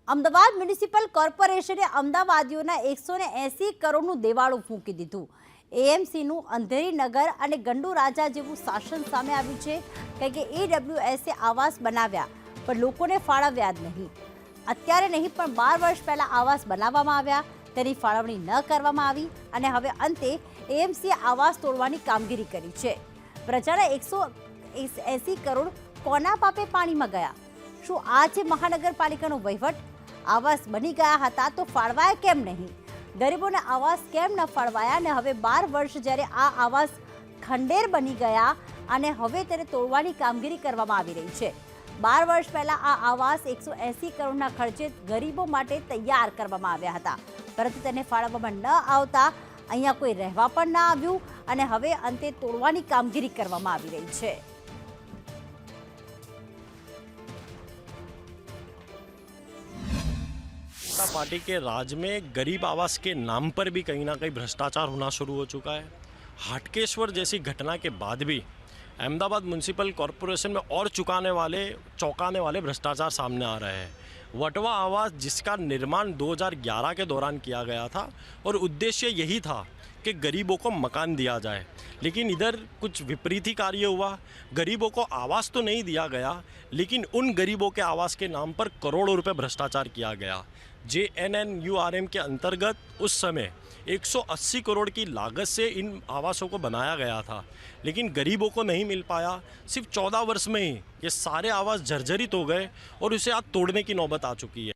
Ahmedabad municipal કોર્પોરેશને અમદાવાદીઓના 180 કરોડનું દેવાળું ફૂંકી દીધું। એએમસીનું અંધેરી નગર અને ગંડુ રાજા જેવું શાસન સામે આવ્યું છે, કારણ કે ઈડબ્લ્યુએસે આવાસ બનાવ્યા પણ લોકોને ફાળવ્યા જ નહીં। અત્યારે નહીં પણ 12 વર્ષ પહેલા આવાસ બનાવવામાં આવ્યા, તેની ફાળવણી ન કરવામાં આવી અને હવે અંતે એએમસીએ આવાસ તોડવાની કામગીરી કરી છે। પ્રજાના 180 કરોડ કોના પાપે પાણીમાં ગયા? શું આ છે મહાનગરપાલિકાનો વહીવટ? આવાસ બની ગયા હતા તો ફાળવાયા કેમ નહીં? ગરીબોને આવાસ કેમ ન ફાળવાયા? અને હવે 12 વર્ષ જ્યારે આ આવાસ ખંડેર બની ગયા અને હવે તેને તોડવાની કામગીરી કરવામાં આવી રહી છે। 12 વર્ષ પહેલા આ આવાસ 180 કરોડના ખર્ચે ગરીબો માટે તૈયાર કરવામાં આવ્યા હતા, પરંતુ તેને ફાળવવામાં ન આવતા અહીંયા કોઈ રહેવા પણ ન આવ્યું અને હવે અંતે તોડવાની કામગીરી કરવામાં આવી રહી છે। जनता पार्टी के राज में गरीब आवास के नाम पर भी कहीं ना कहीं भ्रष्टाचार होना शुरू हो चुका है। हाटकेश्वर जैसी घटना के बाद भी अहमदाबाद म्यूनसिपल कॉरपोरेशन में और चौंकाने वाले भ्रष्टाचार सामने आ रहे हैं। वटवा आवास जिसका निर्माण 2011 के दौरान किया गया था और उद्देश्य यही था कि गरीबों को मकान दिया जाए, लेकिन इधर कुछ विपरीत ही कार्य हुआ। गरीबों को आवास तो नहीं दिया गया, लेकिन उन गरीबों के आवास के नाम पर करोड़ों रुपए भ्रष्टाचार किया गया। JNNURM के अंतर्गत उस समय 180 करोड़ की लागत से इन आवासों को बनाया गया था, लेकिन गरीबों को नहीं मिल पाया। सिर्फ 14 वर्ष में ही ये सारे आवास जर्जरित हो गए और उसे आज तोड़ने की नौबत आ चुकी है।